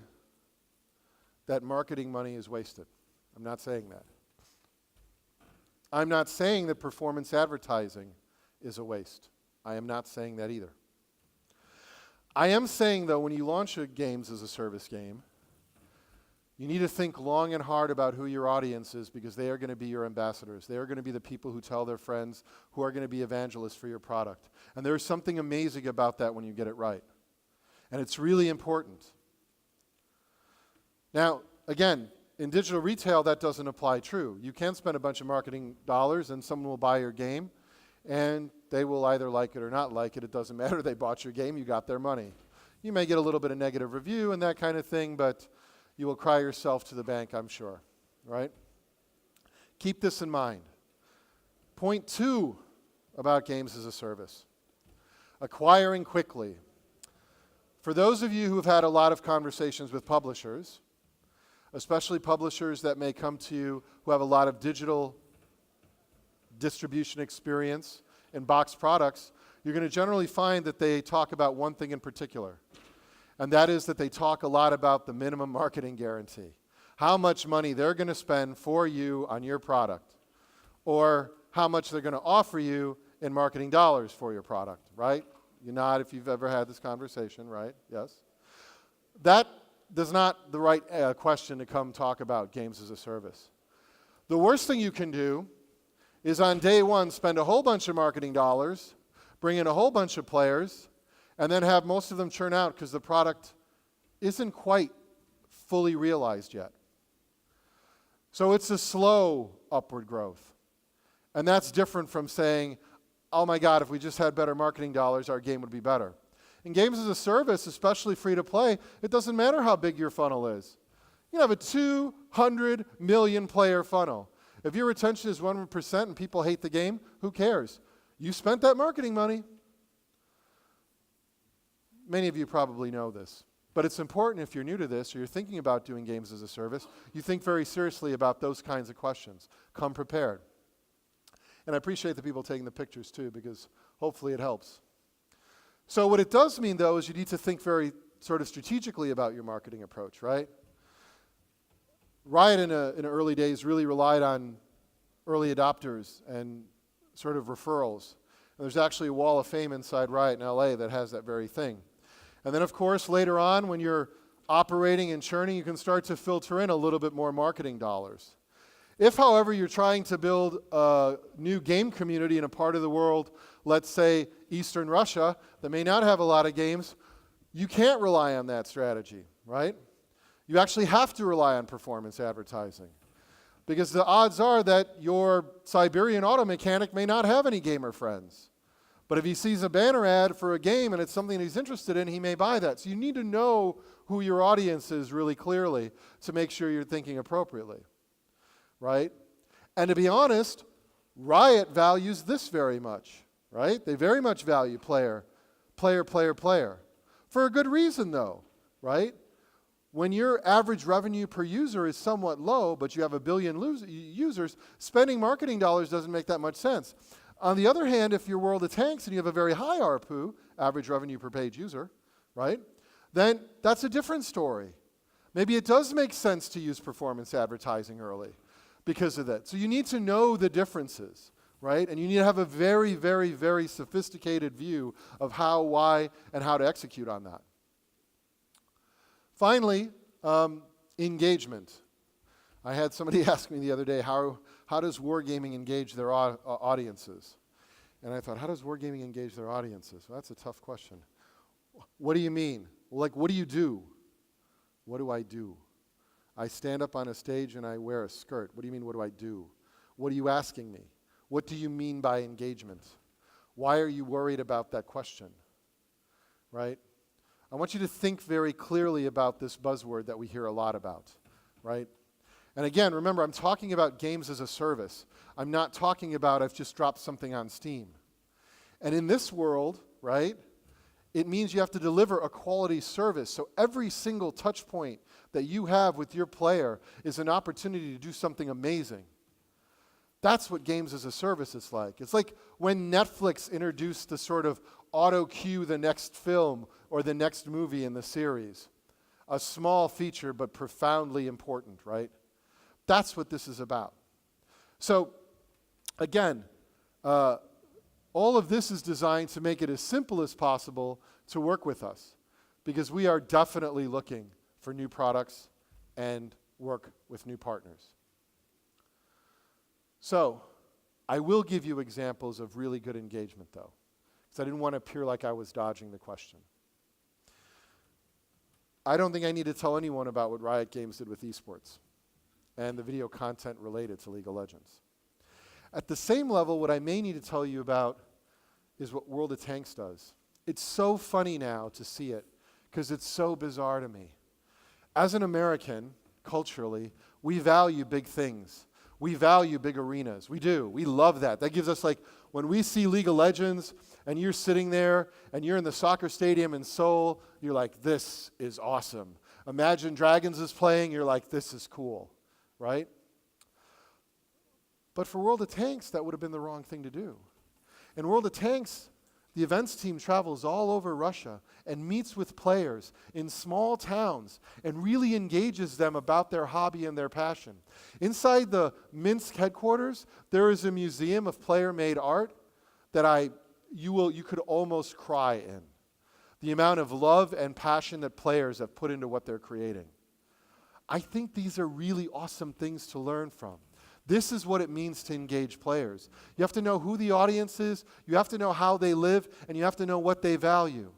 Speaker 1: that marketing money is wasted. I'm not saying that. I'm not saying that performance advertising is a waste. I am not saying that either. I am saying, though, when you launch a games as a service game, you need to think long and hard about who your audience is, because they are going to be your ambassadors. They are going to be the people who tell their friends, who are going to be evangelists for your product. And there is something amazing about that when you get it right. And it's really important. Now, again, in digital retail, that doesn't apply true. You can spend a bunch of marketing dollars and someone will buy your game, and they will either like it or not like it. It doesn't matter. They bought your game. You got their money. You may get a little bit of negative review and that kind of thing, but you will cry yourself to the bank, I'm sure, right? Keep this in mind. Point 2 about games as a service. Acquiring quickly. For those of you who have had a lot of conversations with publishers, especially publishers that may come to you who have a lot of digital distribution experience in boxed products, you're going to generally find that they talk about one thing in particular. And that is that they talk a lot about the minimum marketing guarantee. How much money they're going to spend for you on your product, or how much they're going to offer you in marketing dollars for your product, right? You nod if you've ever had this conversation, right? Yes? That is not the right question to come talk about games as a service. The worst thing you can do is on day 1 spend a whole bunch of marketing dollars, bring in a whole bunch of players, and then have most of them churn out because the product isn't quite fully realized yet. So it's a slow upward growth. And that's different from saying, oh my God, if we just had better marketing dollars, our game would be better. In games as a service, especially free to play, it doesn't matter how big your funnel is. You can have a 200 million player funnel. If your retention is 1% and people hate the game, who cares? You spent that marketing money. Many of you probably know this, but it's important if you're new to this or you're thinking about doing games as a service, you think very seriously about those kinds of questions. Come prepared. And I appreciate the people taking the pictures too, because hopefully it helps. So what it does mean, though, is you need to think very sort of strategically about your marketing approach, right? Riot in early days really relied on early adopters and sort of referrals. And there's actually a wall of fame inside Riot in LA that has that very thing. And then, of course, later on, when you're operating and churning, you can start to filter in a little bit more marketing dollars. If, however, you're trying to build a new game community in a part of the world, let's say Eastern Russia, that may not have a lot of games, you can't rely on that strategy, right? You actually have to rely on performance advertising, because the odds are that your Siberian auto mechanic may not have any gamer friends. But if he sees a banner ad for a game and it's something he's interested in, he may buy that. So you need to know who your audience is really clearly to make sure you're thinking appropriately, right? And to be honest, Riot values this very much, right? They very much value player. For a good reason, though, right? when your average revenue per user is somewhat low, but you have 1 billion users, spending marketing dollars doesn't make that much sense. On the other hand, if you're World of Tanks and you have a very high ARPU, average revenue per page user, right, then that's a different story. Maybe it does make sense to use performance advertising early because of that. So you need to know the differences, right? And you need to have a very, very, very sophisticated view of how, why, and how to execute on that. Finally, engagement. I had somebody ask me the other day, how does Wargaming engage their audiences? And I thought, how does Wargaming engage their audiences? Well, that's a tough question. What do you mean? Well, like, what do you do? What do I do? I stand up on a stage and I wear a skirt. What do you mean, what do I do? What are you asking me? What do you mean by engagement? Why are you worried about that question? Right? I want you to think very clearly about this buzzword that we hear a lot about, right? And again, remember, I'm talking about games as a service. I'm not talking about I've just dropped something on Steam. And in this world, right, it means you have to deliver a quality service. So every single touch point that you have with your player is an opportunity to do something amazing. That's what games as a service is like. It's like when Netflix introduced the sort of auto cue the next film or the next movie in the series. A small feature, but profoundly important, right? That's what this is about. So, again, all of this is designed to make it as simple as possible to work with us, because we are definitely looking for new products and work with new partners. So, I will give you examples of really good engagement, though, because I didn't want to appear like I was dodging the question. I don't think I need to tell anyone about what Riot Games did with esports and the video content related to League of Legends. At the same level, what I may need to tell you about is what World of Tanks does. It's so funny now to see it, because it's so bizarre to me. As an American, culturally, we value big things. We value big arenas. We do. We love that. That gives us, like, when we see League of Legends and you're sitting there and you're in the soccer stadium in Seoul, you're like, this is awesome. Imagine Dragons is playing, you're like, this is cool, right? But for World of Tanks, that would have been the wrong thing to do. In World of Tanks, the events team travels all over Russia and meets with players in small towns and really engages them about their hobby and their passion. Inside the Minsk headquarters, there is a museum of player-made art that you could almost cry in. The amount of love and passion that players have put into what they're creating. I think these are really awesome things to learn from. This is what it means to engage players. You have to know who the audience is, you have to know how they live, and you have to know what they value.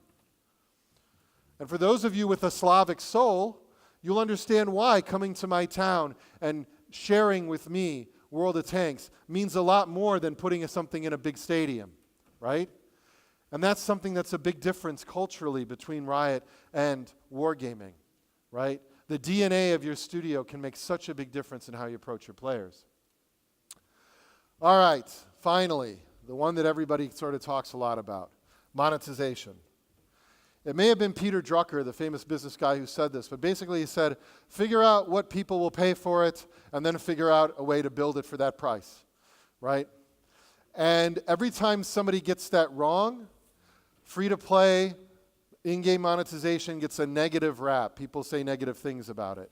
Speaker 1: And for those of you with a Slavic soul, you'll understand why coming to my town and sharing with me World of Tanks means a lot more than putting something in a big stadium, right? And that's something that's a big difference culturally between Riot and Wargaming, right? The DNA of your studio can make such a big difference in how you approach your players. All right, finally, the one that everybody sort of talks a lot about, monetization. It may have been Peter Drucker, the famous business guy, who said this, but basically he said, figure out what people will pay for it, and then figure out a way to build it for that price, right? And every time somebody gets that wrong, free-to-play, in-game monetization gets a negative rap. People say negative things about it.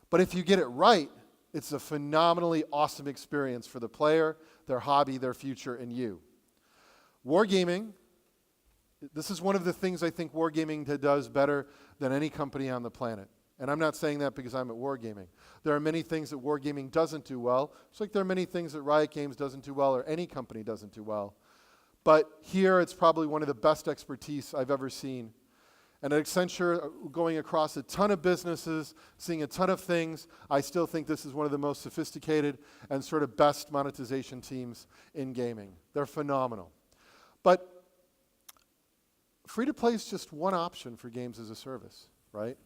Speaker 1: But if you get it right, it's a phenomenally awesome experience for the player, their hobby, their future, and you. Wargaming, this is one of the things I think Wargaming does better than any company on the planet. And I'm not saying that because I'm at Wargaming. There are many things that Wargaming doesn't do well, just like there are many things that Riot Games doesn't do well or any company doesn't do well. But here it's probably one of the best expertise I've ever seen. And at Accenture, going across a ton of businesses, seeing a ton of things, I still think this is one of the most sophisticated and sort of best monetization teams in gaming. They're phenomenal. But free-to-play is just one option for games as a service, right?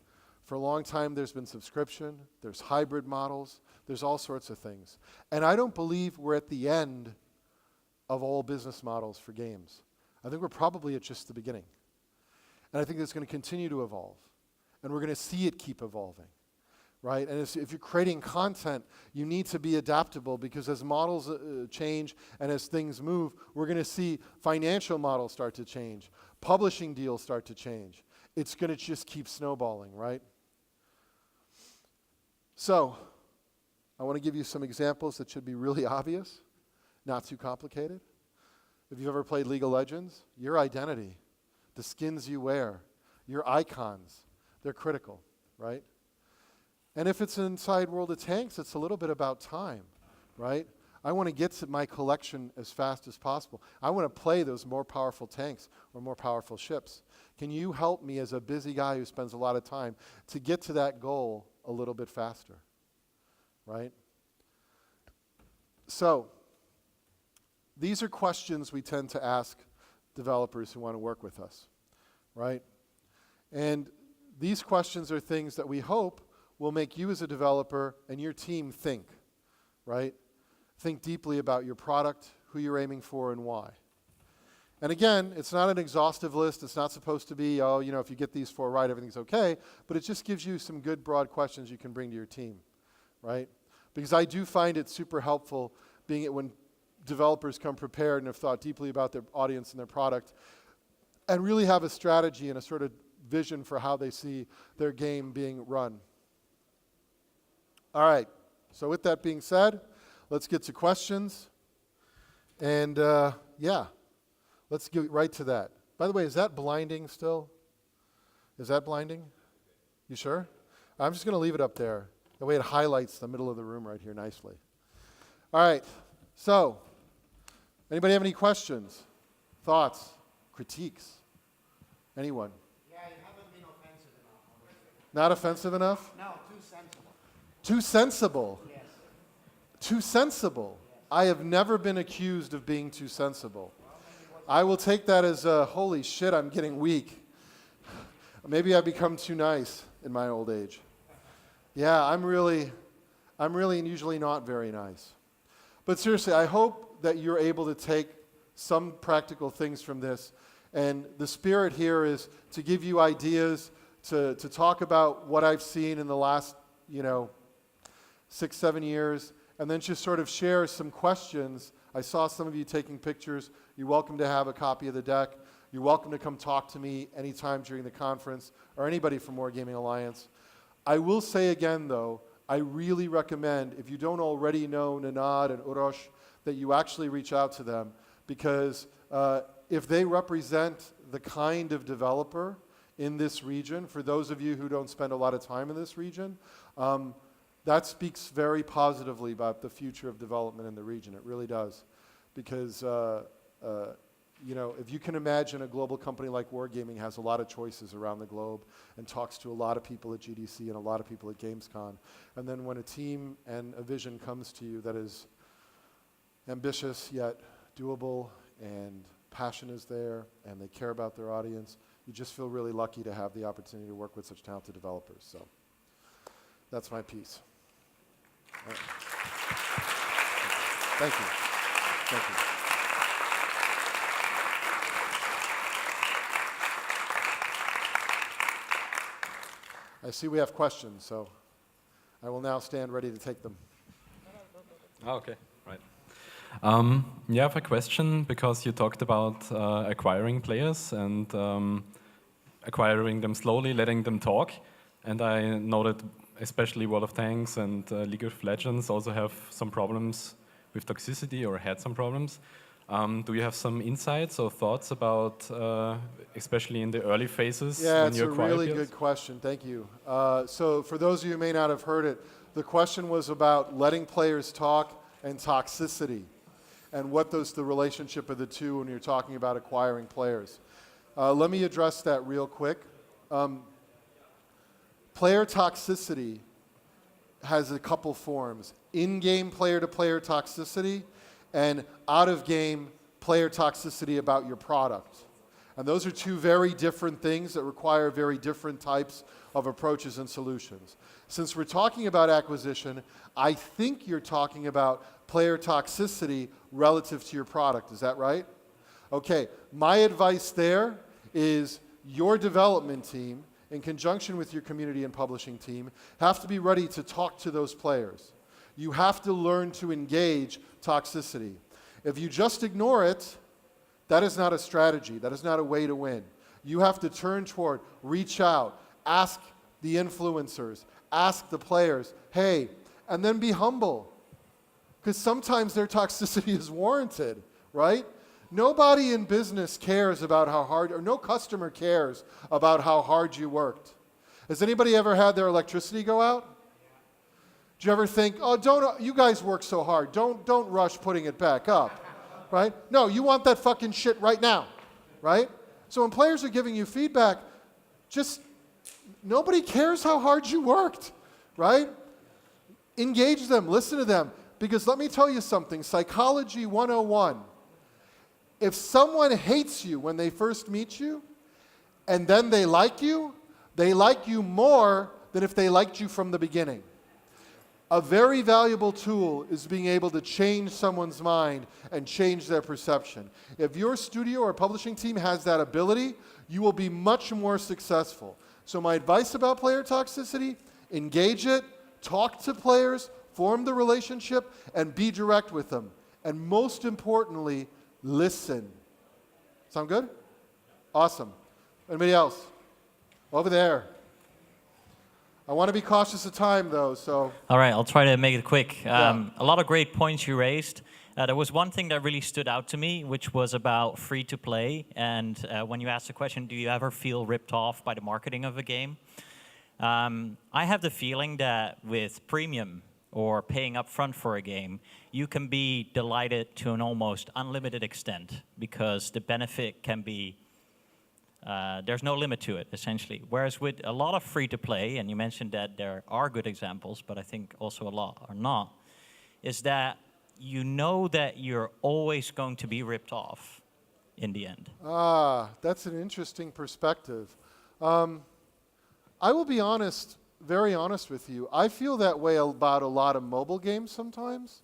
Speaker 1: For a long time, there's been subscription, there's hybrid models, there's all sorts of things. And I don't believe we're at the end of all business models for games. I think we're probably at just the beginning. And I think it's going to continue to evolve. and we're going to see it keep evolving, right? And if you're creating content, you need to be adaptable, because as models change and as things move, we're going to see financial models start to change, publishing deals start to change. It's going to just keep snowballing, right? So, I want to give you some examples that should be really obvious, not too complicated. If you've ever played League of Legends, your identity, the skins you wear, your icons, they're critical, right? And if it's inside World of Tanks, it's a little bit about time, right? I want to get to my collection as fast as possible. I want to play those more powerful tanks or more powerful ships. Can you help me, as a busy guy who spends a lot of time, to get to that goal a little bit faster, right? So, these are questions we tend to ask developers who want to work with us, right? And these questions are things that we hope will make you as a developer and your team think, right? Think deeply about your product, who you're aiming for, and why. And again, it's not an exhaustive list. It's not supposed to be, oh, you know, if you get these 4 right, everything's okay. But it just gives you some good broad questions you can bring to your team, right? Because I do find it super helpful when developers come prepared and have thought deeply about their audience and their product, and really have a strategy and a sort of vision for how they see their game being run. All right, so with that being said, let's get to questions. And yeah, let's get right to that. By the way, is that blinding still? Is that blinding? You sure? I'm just going to leave it up there. That way it highlights the middle of the room right here nicely. All right, so anybody have any questions, thoughts, critiques? Anyone?
Speaker 4: Yeah, you haven't been offensive enough, honestly.
Speaker 1: Not offensive enough?
Speaker 4: No, too sensible.
Speaker 1: Too sensible?
Speaker 4: Yes.
Speaker 1: Too sensible? Yes. I have never been accused of being too sensible. I will take that as holy shit, I'm getting weak. Maybe I become too nice in my old age. Yeah, I'm really usually not very nice. But seriously, I hope that you're able to take some practical things from this. And the spirit here is to give you ideas, to talk about what I've seen in the last, 6, 7 years, and then just sort of share some questions. I saw some of you taking pictures. You're welcome to have a copy of the deck. You're welcome to come talk to me anytime during the conference, or anybody from Wargaming Alliance. I will say again, though, I really recommend, if you don't already know Nanad and Urosh, that you actually reach out to them, because if they represent the kind of developer in this region, for those of you who don't spend a lot of time in this region, that speaks very positively about the future of development in the region. It really does. Because, if you can imagine, a global company like Wargaming has a lot of choices around the globe and talks to a lot of people at GDC and a lot of people at Gamescom. And then when a team and a vision comes to you that is ambitious yet doable, and passion is there, and they care about their audience, you just feel really lucky to have the opportunity to work with such talented developers. So that's my piece. All right. Thank you. Thank you. I see we have questions, so I will now stand ready to take them.
Speaker 5: Oh, okay, right. Yeah, I have a question, because you talked about acquiring players and acquiring them slowly, letting them talk. And I know that especially World of Tanks and League of Legends also have some problems with toxicity, or had some problems. Do you have some insights or thoughts about, especially in the early phases?
Speaker 1: Yeah,
Speaker 5: when
Speaker 1: it's
Speaker 5: you
Speaker 1: a
Speaker 5: acquire
Speaker 1: really
Speaker 5: players?
Speaker 1: good question. Thank you. So for those of you who may not have heard it, the question was about letting players talk and toxicity, and what the relationship of the two when you're talking about acquiring players. Let me address that real quick. Player toxicity has a couple forms: in-game player-to-player toxicity, and out-of-game player toxicity about your product. And those are two very different things that require very different types of approaches and solutions. Since we're talking about acquisition, I think you're talking about player toxicity relative to your product. Is that right? Okay, my advice there is your development team in conjunction with your community and publishing team, have to be ready to talk to those players. You have to learn to engage toxicity. If you just ignore it, that is not a strategy. That is not a way to win. You have to turn toward, reach out, ask the influencers, ask the players, hey, and then be humble. Because sometimes their toxicity is warranted, right? Nobody in business cares about how hard, or no customer cares about how hard you worked. Has anybody ever had their electricity go out? Do you ever think, oh, don't, you guys work so hard, don't rush putting it back up, right? No, you want that fucking shit right now, right? So when players are giving you feedback, just, nobody cares how hard you worked, right? Engage them, listen to them, because let me tell you something, Psychology 101, if someone hates you when they first meet you, and then they like you more than if they liked you from the beginning. A very valuable tool is being able to change someone's mind and change their perception. If your studio or publishing team has that ability, you will be much more successful. So my advice about player toxicity, engage it, talk to players, form the relationship, and be direct with them. And most importantly, listen. Sound good? Awesome. Anybody else? Over there. I want to be cautious of time, though, so.
Speaker 6: All right, I'll try to make it quick. A lot of great points you raised. There was one thing that really stood out to me, which was about free-to-play. And when you asked the question, do you ever feel ripped off by the marketing of a game? I have the feeling that with premium or paying upfront for a game, you can be delighted to an almost unlimited extent because the benefit can be there's no limit to it, essentially. Whereas with a lot of free-to-play, and you mentioned that there are good examples, but I think also a lot are not, is that you know that you're always going to be ripped off in the end.
Speaker 1: Ah, that's an interesting perspective. I will be honest, very honest with you. I feel that way about a lot of mobile games sometimes,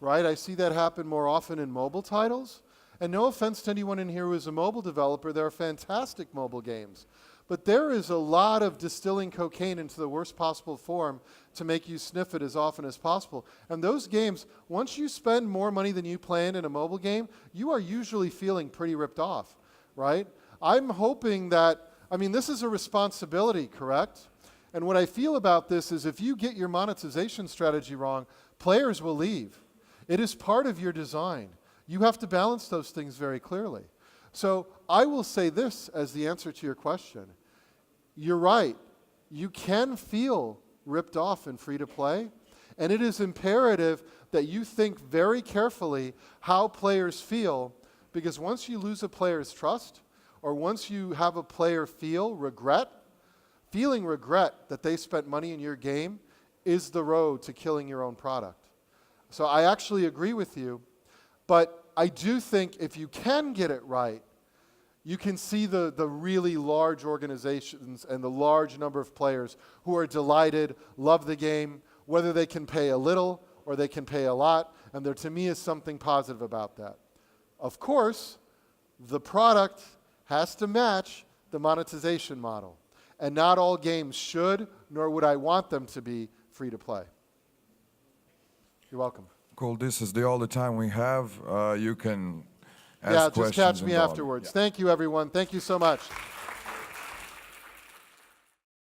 Speaker 1: right? I see that happen more often in mobile titles. And no offense to anyone in here who is a mobile developer, there are fantastic mobile games. But there is a lot of distilling cocaine into the worst possible form to make you sniff it as often as possible. And those games, once you spend more money than you planned in a mobile game, you are usually feeling pretty ripped off, right? I'm hoping that, I mean, this is a responsibility, correct? And what I feel about this is if you get your monetization strategy wrong, players will leave. It is part of your design. You have to balance those things very clearly. So I will say this as the answer to your question. You're right. You can feel ripped off in free-to-play, and it is imperative that you think very carefully how players feel, because once you lose a player's trust, or once you have a player feel regret, feeling regret that they spent money in your game is the road to killing your own product. So I actually agree with you, but I do think if you can get it right, you can see the really large organizations and the large number of players who are delighted, love the game, whether they can pay a little or they can pay a lot, and there to me is something positive about that. Of course, the product has to match the monetization model, and not all games should, nor would I want them to be free to play. You're welcome.
Speaker 7: Cool. This is all the time we have. You can ask questions.
Speaker 1: Yeah, just catch me
Speaker 7: and all.
Speaker 1: afterwards.
Speaker 7: Yeah.
Speaker 1: Thank you, everyone. Thank you so much.